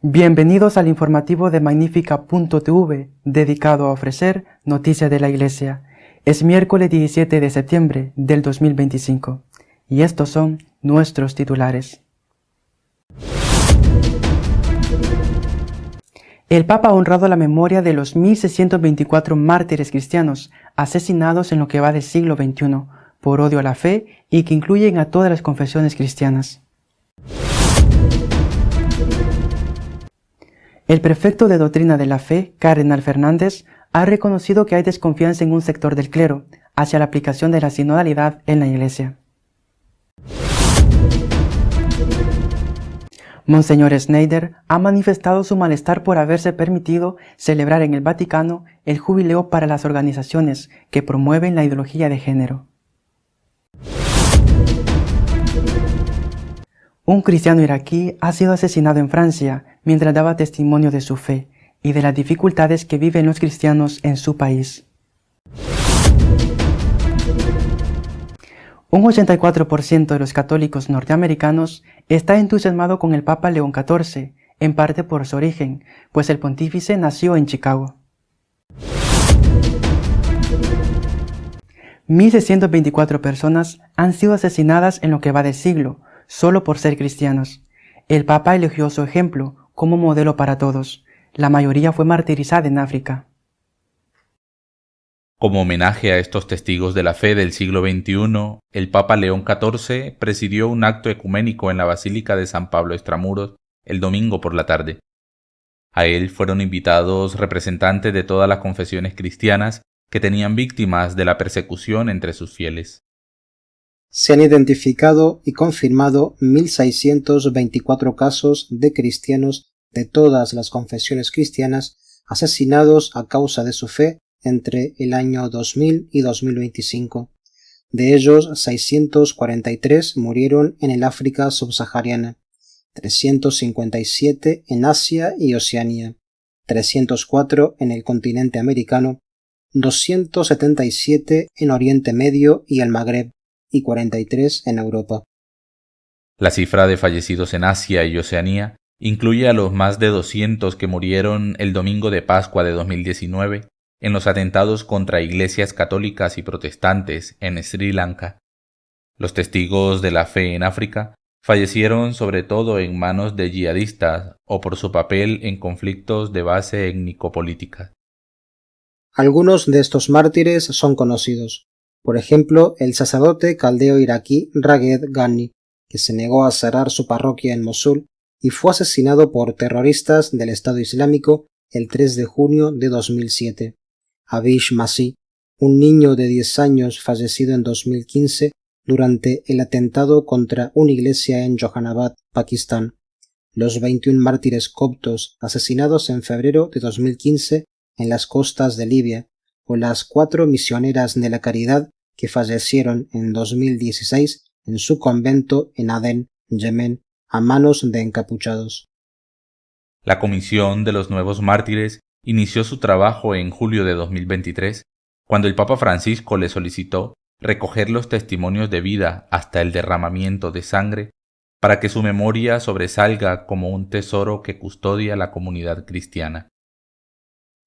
Bienvenidos al informativo de Magnífica.tv, dedicado a ofrecer noticias de la Iglesia. Es miércoles 17 de septiembre del 2025 y estos son nuestros titulares. El Papa ha honrado la memoria de los 1.624 mártires cristianos asesinados en lo que va del siglo XXI por odio a la fe y que incluyen a todas las confesiones cristianas. El prefecto de Doctrina de la Fe, Cardenal Fernández, ha reconocido que hay desconfianza en un sector del clero hacia la aplicación de la sinodalidad en la Iglesia. Monseñor Schneider ha manifestado su malestar por haberse permitido celebrar en el Vaticano el jubileo para las organizaciones que promueven la ideología de género. Un cristiano iraquí ha sido asesinado en Francia mientras daba testimonio de su fe y de las dificultades que viven los cristianos en su país. Un 84% de los católicos norteamericanos está entusiasmado con el Papa León XIV, en parte por su origen, pues el pontífice nació en Chicago. 1.624 personas han sido asesinadas en lo que va del siglo, solo por ser cristianos. El Papa elogió su ejemplo como modelo para todos. La mayoría fue martirizada en África. Como homenaje a estos testigos de la fe del siglo XXI, el Papa León XIV presidió un acto ecuménico en la Basílica de San Pablo Extramuros el domingo por la tarde. A él fueron invitados representantes de todas las confesiones cristianas que tenían víctimas de la persecución entre sus fieles. Se han identificado y confirmado 1.624 casos de cristianos de todas las confesiones cristianas asesinados a causa de su fe entre el año 2000 y 2025. De ellos, 643 murieron en el África subsahariana, 357 en Asia y Oceanía, 304 en el continente americano, 277 en Oriente Medio y el Magreb, y 43 en Europa. La cifra de fallecidos en Asia y Oceanía incluye a los más de 200 que murieron el domingo de Pascua de 2019 en los atentados contra iglesias católicas y protestantes en Sri Lanka. Los testigos de la fe en África fallecieron sobre todo en manos de yihadistas o por su papel en conflictos de base étnico-política. Algunos de estos mártires son conocidos. Por ejemplo, el sacerdote caldeo iraquí Raghed Ghani, que se negó a cerrar su parroquia en Mosul y fue asesinado por terroristas del Estado Islámico el 3 de junio de 2007. Abish Masih, un niño de 10 años fallecido en 2015 durante el atentado contra una iglesia en Johannabad, Pakistán. Los 21 mártires coptos asesinados en febrero de 2015 en las costas de Libia, o las 4 misioneras de la caridad que fallecieron en 2016 en su convento en Adén, Yemen, a manos de encapuchados. La Comisión de los Nuevos Mártires inició su trabajo en julio de 2023, cuando el Papa Francisco le solicitó recoger los testimonios de vida hasta el derramamiento de sangre para que su memoria sobresalga como un tesoro que custodia la comunidad cristiana.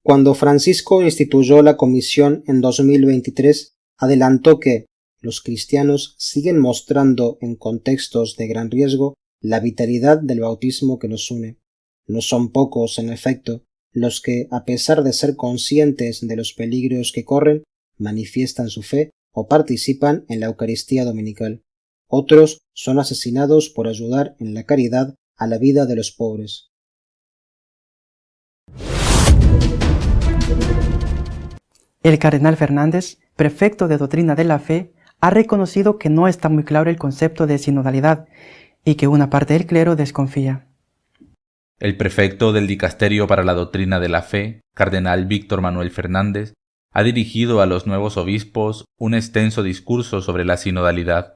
Cuando Francisco instituyó la comisión en 2023, adelantó que los cristianos siguen mostrando en contextos de gran riesgo la vitalidad del bautismo que nos une. No son pocos, en efecto, los que, a pesar de ser conscientes de los peligros que corren, manifiestan su fe o participan en la Eucaristía dominical. Otros son asesinados por ayudar en la caridad a la vida de los pobres. El Cardenal Fernández, prefecto de Doctrina de la Fe, ha reconocido que no está muy claro el concepto de sinodalidad y que una parte del clero desconfía. El prefecto del Dicasterio para la Doctrina de la Fe, Cardenal Víctor Manuel Fernández, ha dirigido a los nuevos obispos un extenso discurso sobre la sinodalidad.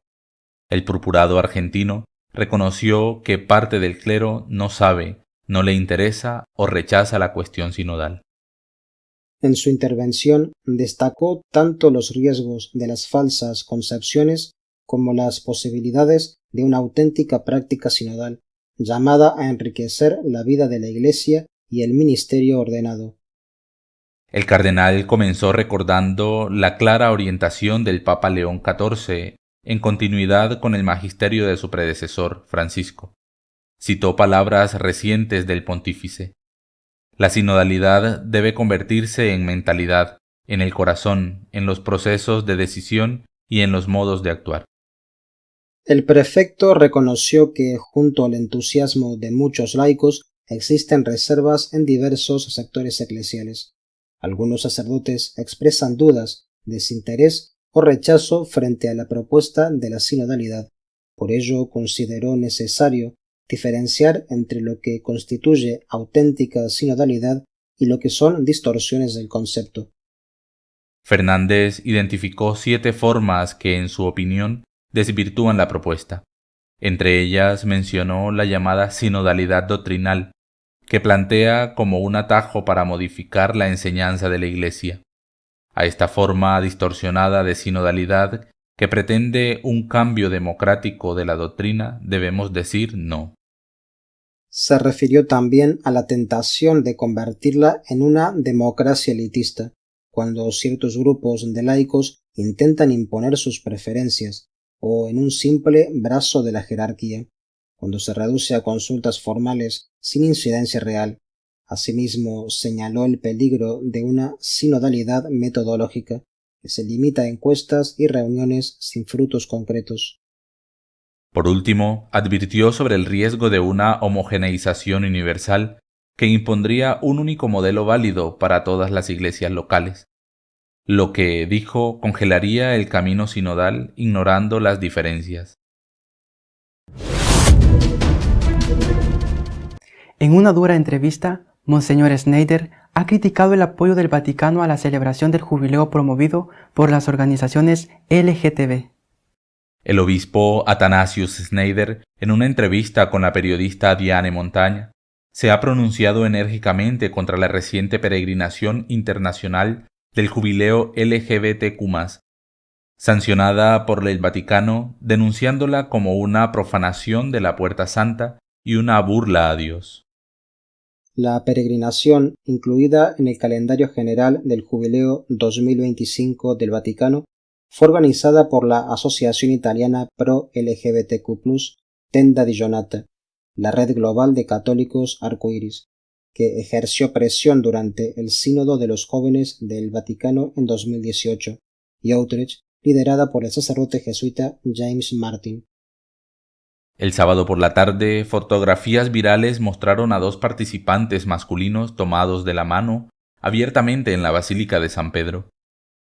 El purpurado argentino reconoció que parte del clero no sabe, no le interesa o rechaza la cuestión sinodal. En su intervención destacó tanto los riesgos de las falsas concepciones como las posibilidades de una auténtica práctica sinodal, llamada a enriquecer la vida de la Iglesia y el ministerio ordenado. El cardenal comenzó recordando la clara orientación del Papa León XIV en continuidad con el magisterio de su predecesor, Francisco. Citó palabras recientes del pontífice. La sinodalidad debe convertirse en mentalidad, en el corazón, en los procesos de decisión y en los modos de actuar. El prefecto reconoció que, junto al entusiasmo de muchos laicos, existen reservas en diversos sectores eclesiales. Algunos sacerdotes expresan dudas, desinterés o rechazo frente a la propuesta de la sinodalidad. Por ello, consideró necesario diferenciar entre lo que constituye auténtica sinodalidad y lo que son distorsiones del concepto. Fernández identificó 7 formas que, en su opinión, desvirtúan la propuesta. Entre ellas mencionó la llamada sinodalidad doctrinal, que plantea como un atajo para modificar la enseñanza de la Iglesia. A esta forma distorsionada de sinodalidad, que pretende un cambio democrático de la doctrina, debemos decir no. Se refirió también a la tentación de convertirla en una democracia elitista, cuando ciertos grupos de laicos intentan imponer sus preferencias, o en un simple brazo de la jerarquía, cuando se reduce a consultas formales sin incidencia real. Asimismo, señaló el peligro de una sinodalidad metodológica, que se limita a encuestas y reuniones sin frutos concretos. Por último, advirtió sobre el riesgo de una homogeneización universal que impondría un único modelo válido para todas las iglesias locales, lo que, dijo, congelaría el camino sinodal ignorando las diferencias. En una dura entrevista, Monseñor Schneider ha criticado el apoyo del Vaticano a la celebración del jubileo promovido por las organizaciones LGTB. El obispo Athanasius Schneider, en una entrevista con la periodista Diane Montagne, se ha pronunciado enérgicamente contra la reciente peregrinación internacional del jubileo LGBTQ+, sancionada por el Vaticano, denunciándola como una profanación de la Puerta Santa y una burla a Dios. La peregrinación, incluida en el calendario general del Jubileo 2025 del Vaticano, fue organizada por la Asociación Italiana Pro LGBTQ+, Tenda di Gionata, la red global de católicos arcoíris, que ejerció presión durante el Sínodo de los Jóvenes del Vaticano en 2018, y Outreach, liderada por el sacerdote jesuita James Martin. El sábado por la tarde, fotografías virales mostraron a 2 participantes masculinos tomados de la mano abiertamente en la Basílica de San Pedro.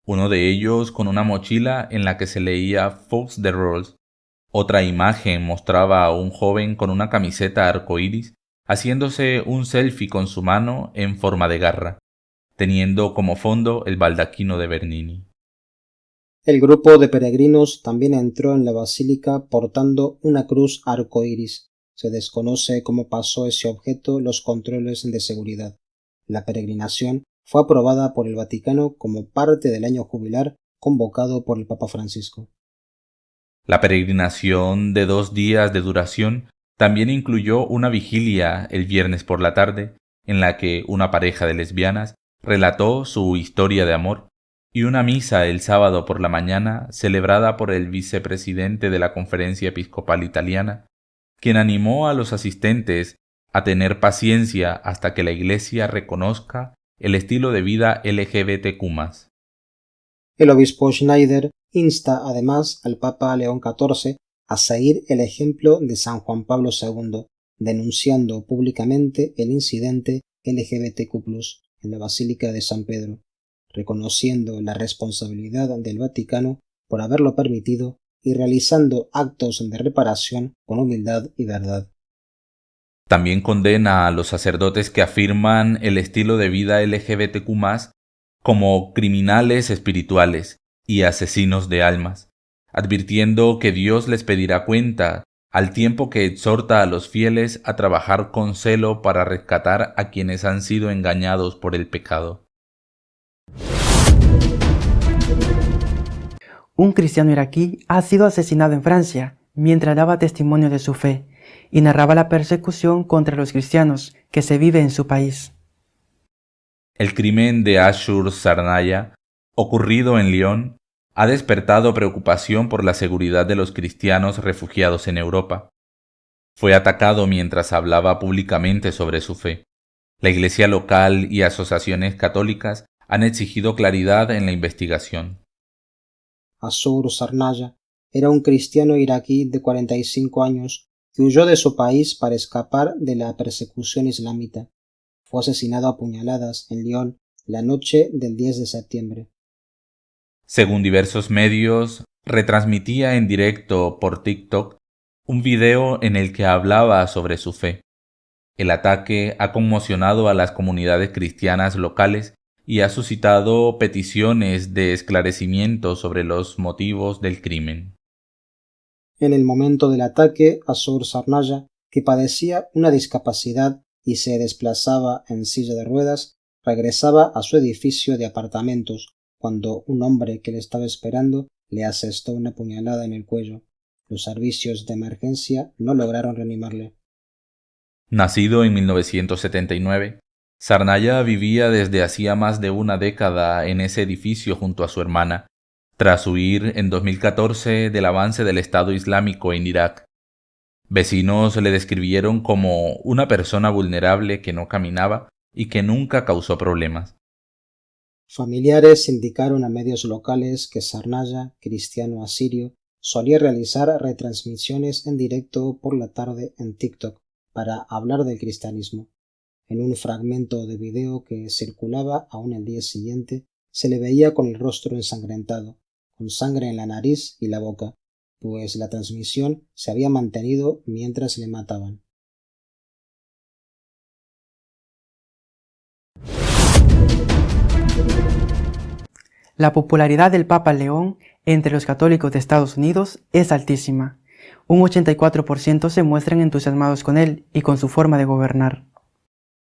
Uno de ellos con una mochila en la que se leía Fox the Rolls. Otra imagen mostraba a un joven con una camiseta arcoíris haciéndose un selfie con su mano en forma de garra, teniendo como fondo el baldaquino de Bernini. El grupo de peregrinos también entró en la basílica portando una cruz arcoíris. Se desconoce cómo pasó ese objeto los controles de seguridad. La peregrinación fue aprobada por el Vaticano como parte del año jubilar convocado por el Papa Francisco. La peregrinación de 2 días de duración también incluyó una vigilia el viernes por la tarde, en la que una pareja de lesbianas relató su historia de amor, y una misa el sábado por la mañana celebrada por el vicepresidente de la Conferencia Episcopal Italiana, quien animó a los asistentes a tener paciencia hasta que la Iglesia reconozca el estilo de vida LGBTQ+. El obispo Schneider insta además al Papa León XIV a seguir el ejemplo de San Juan Pablo II, denunciando públicamente el incidente LGBTQ+, en la Basílica de San Pedro, reconociendo la responsabilidad del Vaticano por haberlo permitido y realizando actos de reparación con humildad y verdad. También condena a los sacerdotes que afirman el estilo de vida LGBTQ+, como criminales espirituales y asesinos de almas, advirtiendo que Dios les pedirá cuenta al tiempo que exhorta a los fieles a trabajar con celo para rescatar a quienes han sido engañados por el pecado. Un cristiano iraquí ha sido asesinado en Francia mientras daba testimonio de su fe y narraba la persecución contra los cristianos que se vive en su país. El crimen de Ashur Sarnaya, ocurrido en Lyon, ha despertado preocupación por la seguridad de los cristianos refugiados en Europa. Fue atacado mientras hablaba públicamente sobre su fe. La iglesia local y asociaciones católicas han exigido claridad en la investigación. Ashur Sarnaya era un cristiano iraquí de 45 años que huyó de su país para escapar de la persecución islamita. Fue asesinado a puñaladas en Lyon la noche del 10 de septiembre. Según diversos medios, retransmitía en directo por TikTok un video en el que hablaba sobre su fe. El ataque ha conmocionado a las comunidades cristianas locales y ha suscitado peticiones de esclarecimiento sobre los motivos del crimen. En el momento del ataque, Ashur Sarnaya, que padecía una discapacidad y se desplazaba en silla de ruedas, regresaba a su edificio de apartamentos cuando un hombre que le estaba esperando le asestó una puñalada en el cuello. Los servicios de emergencia no lograron reanimarle. Nacido en 1979, Sarnaya vivía desde hacía más de una década en ese edificio junto a su hermana, tras huir en 2014 del avance del Estado Islámico en Irak. Vecinos le describieron como una persona vulnerable que no caminaba y que nunca causó problemas. Familiares indicaron a medios locales que Sarnaya, cristiano asirio, solía realizar retransmisiones en directo por la tarde en TikTok para hablar del cristianismo. En un fragmento de video que circulaba aún el día siguiente, se le veía con el rostro ensangrentado, con sangre en la nariz y la boca, pues la transmisión se había mantenido mientras le mataban. La popularidad del Papa León entre los católicos de Estados Unidos es altísima. Un 84% se muestran entusiasmados con él y con su forma de gobernar.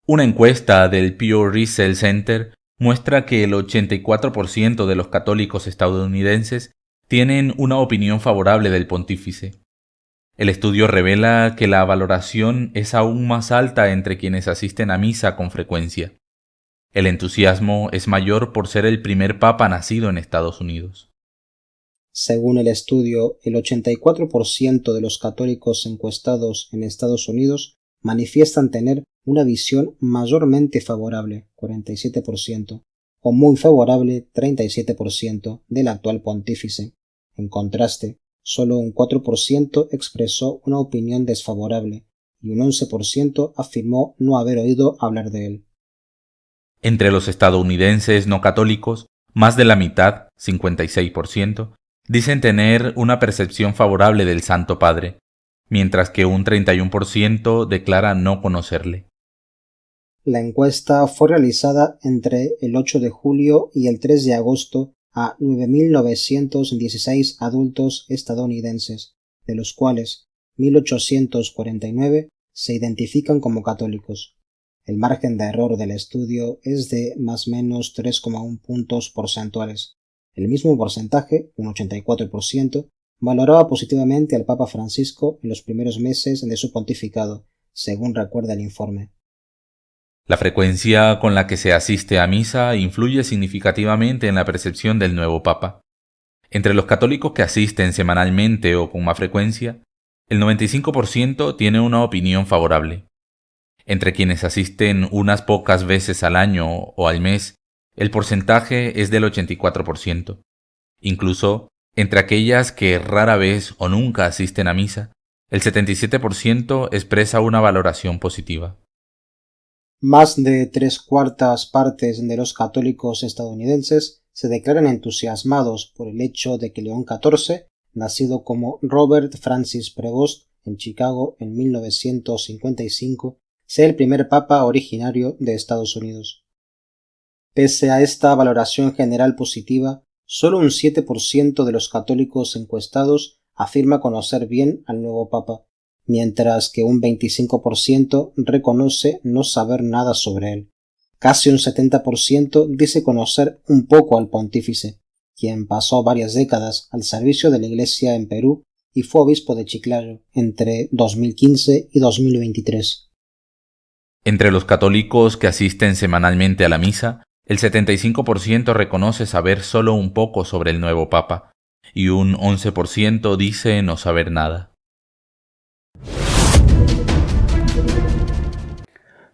Una encuesta del Pew Research Center muestra que el 84% de los católicos estadounidenses tienen una opinión favorable del pontífice. El estudio revela que la valoración es aún más alta entre quienes asisten a misa con frecuencia. El entusiasmo es mayor por ser el primer papa nacido en Estados Unidos. Según el estudio, el 84% de los católicos encuestados en Estados Unidos manifiestan tener una visión mayormente favorable, 47%, o muy favorable, 37%, del actual pontífice. En contraste, solo un 4% expresó una opinión desfavorable y un 11% afirmó no haber oído hablar de él. Entre los estadounidenses no católicos, más de la mitad, 56%, dicen tener una percepción favorable del Santo Padre, mientras que un 31% declara no conocerle. La encuesta fue realizada entre el 8 de julio y el 3 de agosto a 9.916 adultos estadounidenses, de los cuales 1.849 se identifican como católicos. El margen de error del estudio es de más o menos 3,1 puntos porcentuales. El mismo porcentaje, un 84%, valoraba positivamente al Papa Francisco en los primeros meses de su pontificado, según recuerda el informe. La frecuencia con la que se asiste a misa influye significativamente en la percepción del nuevo Papa. Entre los católicos que asisten semanalmente o con más frecuencia, el 95% tiene una opinión favorable. Entre quienes asisten unas pocas veces al año o al mes, el porcentaje es del 84%. Incluso, entre aquellas que rara vez o nunca asisten a misa, el 77% expresa una valoración positiva. Más de 3/4 partes de los católicos estadounidenses se declaran entusiasmados por el hecho de que León XIV, nacido como Robert Francis Prevost en Chicago en 1955, sea el primer papa originario de Estados Unidos. Pese a esta valoración general positiva, solo un 7% de los católicos encuestados afirma conocer bien al nuevo papa, mientras que un 25% reconoce no saber nada sobre él. Casi un 70% dice conocer un poco al pontífice, quien pasó varias décadas al servicio de la Iglesia en Perú y fue obispo de Chiclayo entre 2015 y 2023. Entre los católicos que asisten semanalmente a la misa, el 75% reconoce saber solo un poco sobre el nuevo Papa, y un 11% dice no saber nada.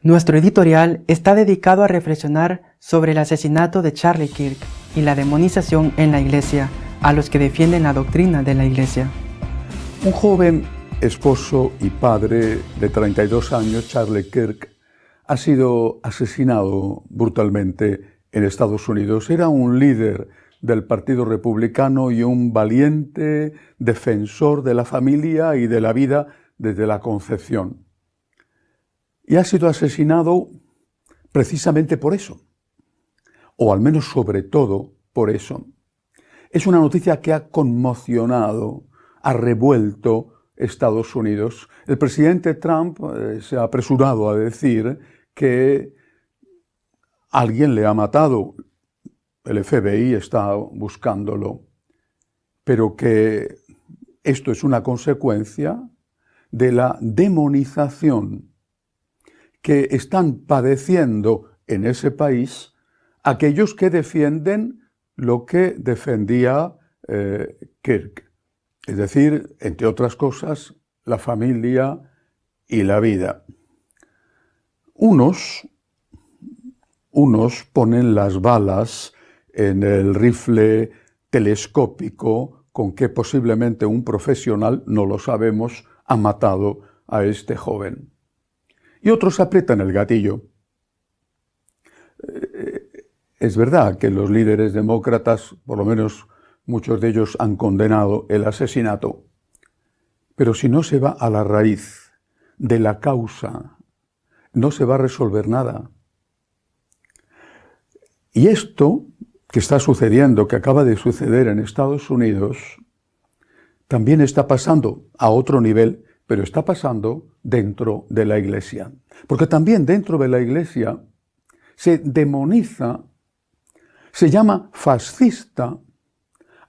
Nuestro editorial está dedicado a reflexionar sobre el asesinato de Charlie Kirk y la demonización en la Iglesia a los que defienden la doctrina de la Iglesia. Un joven esposo y padre de 32 años, Charlie Kirk, ha sido asesinado brutalmente en Estados Unidos. Era un líder del Partido Republicano y un valiente defensor de la familia y de la vida desde la concepción. Y ha sido asesinado precisamente por eso, o al menos sobre todo por eso. Es una noticia que ha conmocionado, ha revuelto Estados Unidos. El presidente Trump se ha apresurado a decir que alguien le ha matado. El FBI está buscándolo, pero que esto es una consecuencia de la demonización que están padeciendo en ese país aquellos que defienden lo que defendía Kirk. Es decir, entre otras cosas, la familia y la vida. Unos ponen las balas en el rifle telescópico con que posiblemente un profesional, no lo sabemos, ha matado a este joven. Y otros aprietan el gatillo. Es verdad que los líderes demócratas, por lo menos muchos de ellos, han condenado el asesinato. Pero si no se va a la raíz de la causa, no se va a resolver nada. Y esto que está sucediendo, que acaba de suceder en Estados Unidos, también está pasando a otro nivel, pero está pasando dentro de la Iglesia. Porque también dentro de la Iglesia se demoniza, se llama fascista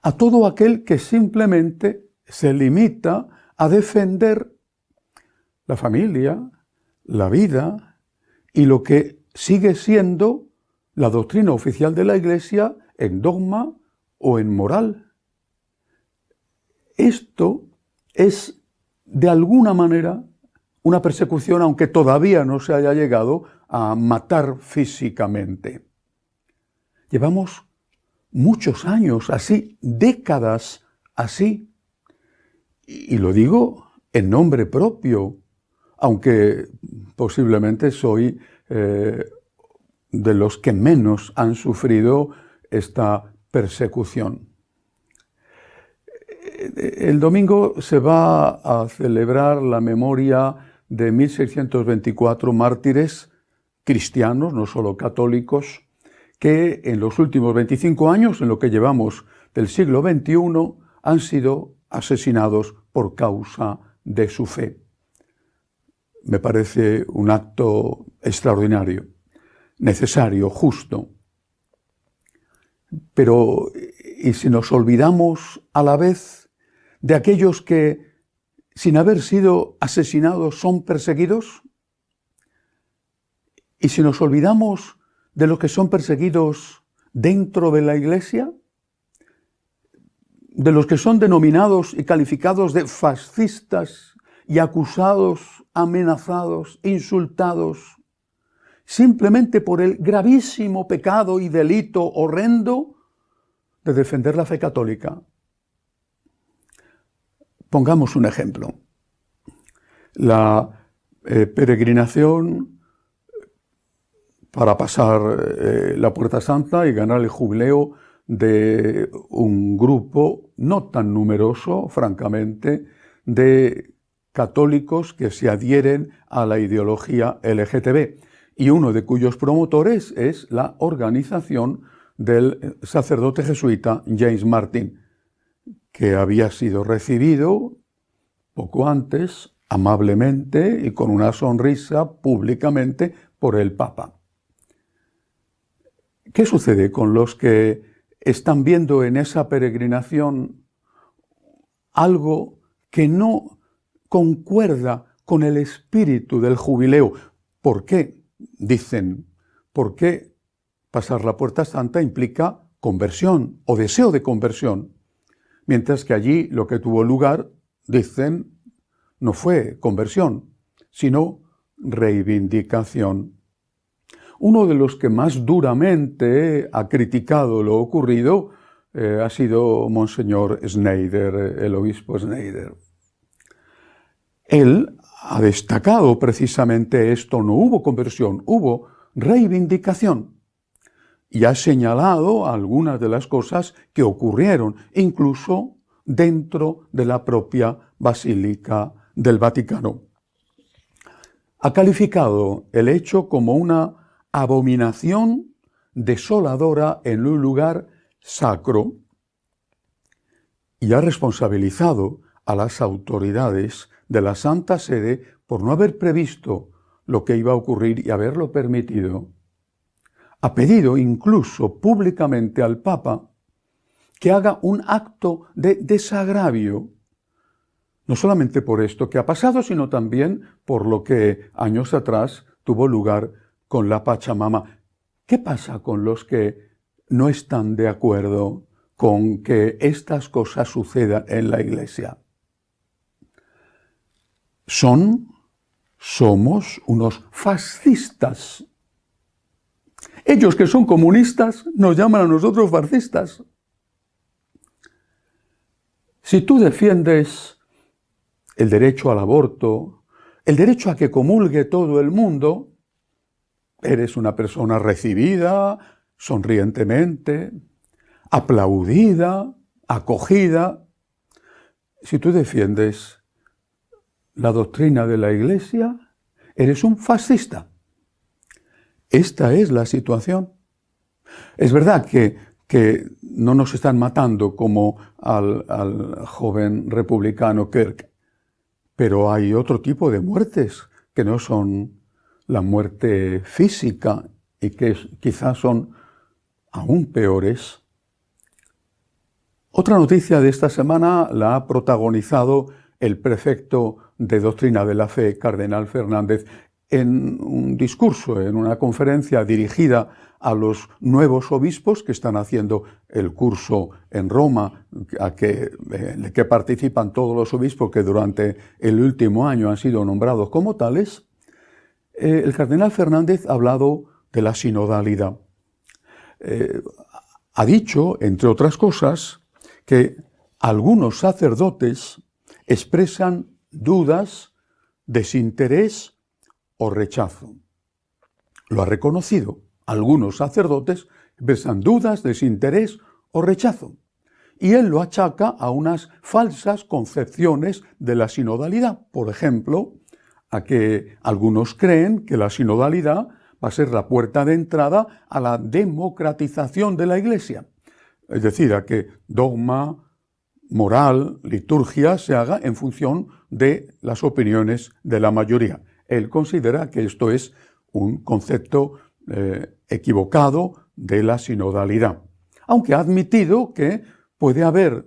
a todo aquel que simplemente se limita a defender la familia, la vida y lo que sigue siendo la doctrina oficial de la Iglesia en dogma o en moral. Esto es de alguna manera una persecución, aunque todavía no se haya llegado a matar físicamente. Llevamos muchos años así, décadas así, y lo digo en nombre propio, aunque posiblemente soy de los que menos han sufrido esta persecución. El domingo se va a celebrar la memoria de 1624 mártires cristianos, no solo católicos, que en los últimos 25 años, en lo que llevamos del siglo XXI, han sido asesinados por causa de su fe. Me parece un acto extraordinario, necesario, justo. Pero, ¿y si nos olvidamos a la vez de aquellos que, sin haber sido asesinados, son perseguidos? ¿Y si nos olvidamos de los que son perseguidos dentro de la Iglesia? ¿De los que son denominados y calificados de fascistas y acusados, amenazados, insultados, simplemente por el gravísimo pecado y delito horrendo de defender la fe católica? Pongamos un ejemplo. La peregrinación para pasar la Puerta Santa y ganar el jubileo de un grupo no tan numeroso, francamente, de católicos que se adhieren a la ideología LGTB, y uno de cuyos promotores es la organización del sacerdote jesuita James Martin, que había sido recibido poco antes, amablemente y con una sonrisa públicamente por el Papa. ¿Qué sucede con los que están viendo en esa peregrinación algo que no concuerda con el espíritu del jubileo. ¿Por qué? Dicen, porque pasar la Puerta Santa implica conversión o deseo de conversión, mientras que allí lo que tuvo lugar, dicen, no fue conversión, sino reivindicación. Uno de los que más duramente ha criticado lo ocurrido ha sido Monseñor Schneider, el obispo Schneider. Él ha destacado precisamente esto: no hubo conversión, hubo reivindicación. Y ha señalado algunas de las cosas que ocurrieron, incluso dentro de la propia Basílica del Vaticano. Ha calificado el hecho como una abominación desoladora en un lugar sacro y ha responsabilizado a las autoridades de la Santa Sede por no haber previsto lo que iba a ocurrir y haberlo permitido. Ha pedido incluso públicamente al Papa que haga un acto de desagravio, no solamente por esto que ha pasado, sino también por lo que años atrás tuvo lugar con la Pachamama. ¿Qué pasa con los que no están de acuerdo con que estas cosas sucedan en la Iglesia? Somos unos fascistas. Ellos, que son comunistas, nos llaman a nosotros fascistas. Si tú defiendes el derecho al aborto, el derecho a que comulgue todo el mundo, eres una persona recibida sonrientemente, aplaudida, acogida. Si tú defiendes la doctrina de la Iglesia, eres un fascista. Esta es la situación. Es verdad que no nos están matando como al joven republicano Kirk, pero hay otro tipo de muertes que no son la muerte física y que quizás son aún peores. Otra noticia de esta semana la ha protagonizado el prefecto de Doctrina de la Fe, Cardenal Fernández, en un discurso, en una conferencia dirigida a los nuevos obispos que están haciendo el curso en Roma, en el que participan todos los obispos que durante el último año han sido nombrados como tales. El cardenal Fernández ha hablado de la sinodalidad. Ha dicho, entre otras cosas, que algunos sacerdotes expresan dudas, desinterés o rechazo. Lo ha reconocido. Algunos sacerdotes expresan dudas, desinterés o rechazo. Y él lo achaca a unas falsas concepciones de la sinodalidad. Por ejemplo, a que algunos creen que la sinodalidad va a ser la puerta de entrada a la democratización de la Iglesia. Es decir, a que dogma, moral, liturgia se haga en función de las opiniones de la mayoría. Él considera que esto es un concepto equivocado de la sinodalidad, aunque ha admitido que puede haber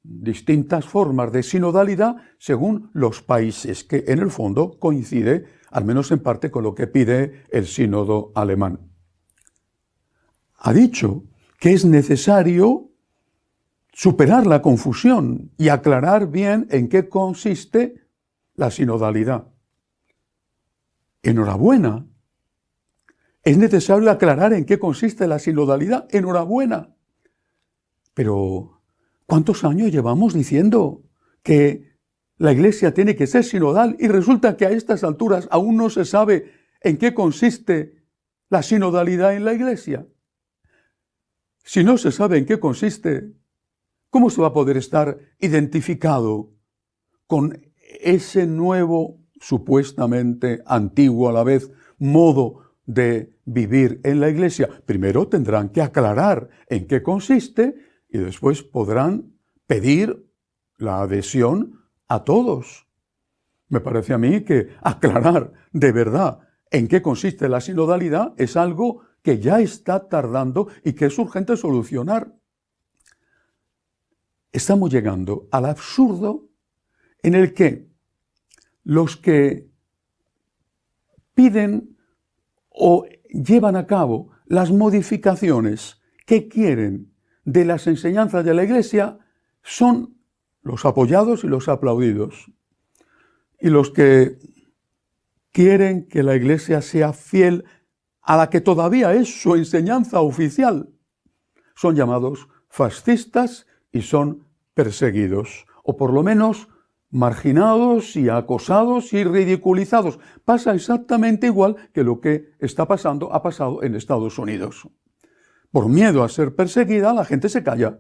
distintas formas de sinodalidad según los países, que en el fondo coincide, al menos en parte, con lo que pide el sínodo alemán. Ha dicho que es necesario superar la confusión y aclarar bien en qué consiste la sinodalidad. Enhorabuena. Es necesario aclarar en qué consiste la sinodalidad. Enhorabuena. Pero, ¿cuántos años llevamos diciendo que la Iglesia tiene que ser sinodal y resulta que a estas alturas aún no se sabe en qué consiste la sinodalidad en la Iglesia? Si no se sabe en qué consiste, ¿cómo se va a poder estar identificado con ese nuevo, supuestamente antiguo a la vez, modo de vivir en la Iglesia? Primero tendrán que aclarar en qué consiste y después podrán pedir la adhesión a todos. Me parece a mí que aclarar de verdad en qué consiste la sinodalidad es algo que ya está tardando y que es urgente solucionar. estamos llegando al absurdo en el que los que piden o llevan a cabo las modificaciones que quieren de las enseñanzas de la Iglesia son los apoyados y los aplaudidos. Y los que quieren que la Iglesia sea fiel a la que todavía es su enseñanza oficial son llamados fascistas y son perseguidos, o por lo menos marginados y acosados y ridiculizados. Pasa exactamente igual que lo que ha pasado en Estados Unidos. Por miedo a ser perseguida, la gente se calla.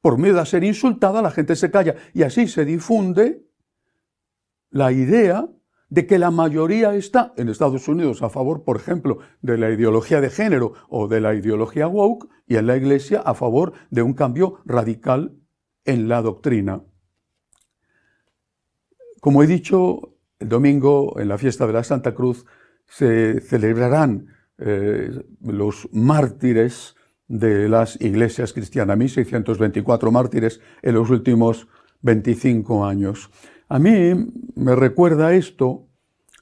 Por miedo a ser insultada, la gente se calla. Y así se difunde la idea de que la mayoría está en Estados Unidos a favor, por ejemplo, de la ideología de género o de la ideología woke, y en la Iglesia a favor de un cambio radical en la doctrina. Como he dicho, el domingo, en la fiesta de la Santa Cruz, se celebrarán los mártires de las iglesias cristianas, 1624 mártires en los últimos 25 años. A mí me recuerda esto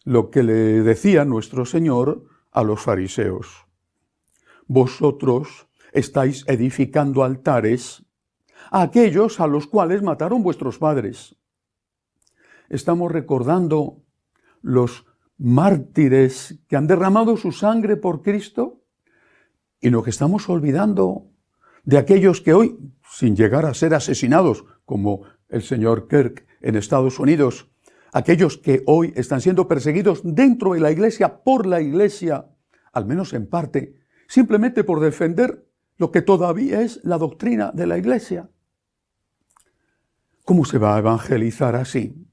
lo que le decía nuestro Señor a los fariseos. Vosotros estáis edificando altares a aquellos a los cuales mataron vuestros padres. Estamos recordando los mártires que han derramado su sangre por Cristo y lo que estamos olvidando de aquellos que hoy, sin llegar a ser asesinados, como el señor Kirk en Estados Unidos, aquellos que hoy están siendo perseguidos dentro de la Iglesia, por la Iglesia, al menos en parte, simplemente por defender lo que todavía es la doctrina de la Iglesia. ¿Cómo se va a evangelizar así?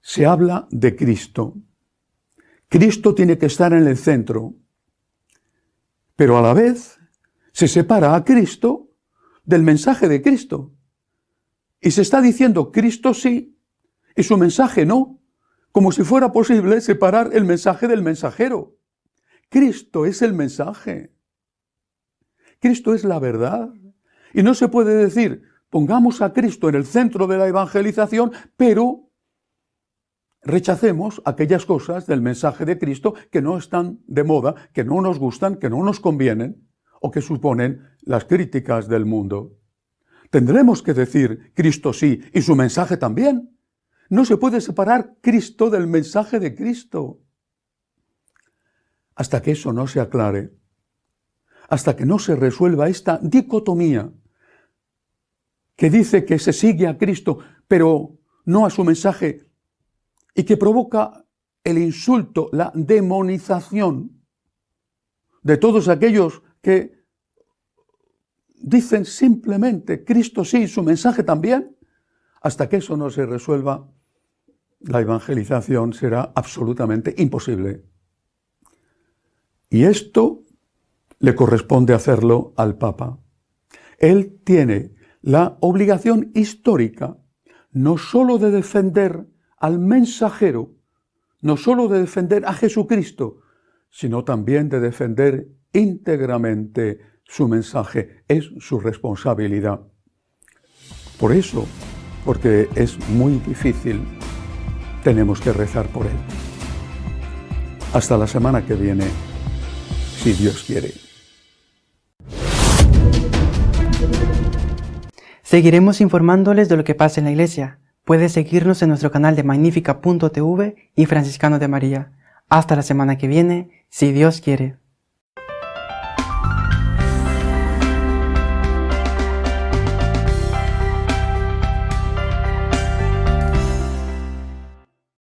Se habla de Cristo. Cristo tiene que estar en el centro, pero a la vez se separa a Cristo del mensaje de Cristo. Y se está diciendo Cristo sí y su mensaje no, como si fuera posible separar el mensaje del mensajero. Cristo es el mensaje. Cristo es la verdad. Y no se puede decir, pongamos a Cristo en el centro de la evangelización, pero rechacemos aquellas cosas del mensaje de Cristo que no están de moda, que no nos gustan, que no nos convienen o que suponen las críticas del mundo. Tendremos que decir Cristo sí y su mensaje también. No se puede separar Cristo del mensaje de Cristo. Hasta que eso no se aclare, hasta que no se resuelva esta dicotomía que dice que se sigue a Cristo, pero no a su mensaje, y que provoca el insulto, la demonización de todos aquellos que dicen simplemente Cristo sí, su mensaje también. Hasta que eso no se resuelva, la evangelización será absolutamente imposible. Y esto le corresponde hacerlo al Papa. Él tiene la obligación histórica no sólo de defender al mensajero, no sólo de defender a Jesucristo, sino también de defender íntegramente su mensaje. Es su responsabilidad. Por eso, porque es muy difícil, tenemos que rezar por él. Hasta la semana que viene, si Dios quiere. Seguiremos informándoles de lo que pasa en la Iglesia. Puedes seguirnos en nuestro canal de Magnífica.tv y Franciscano de María. Hasta la semana que viene, si Dios quiere.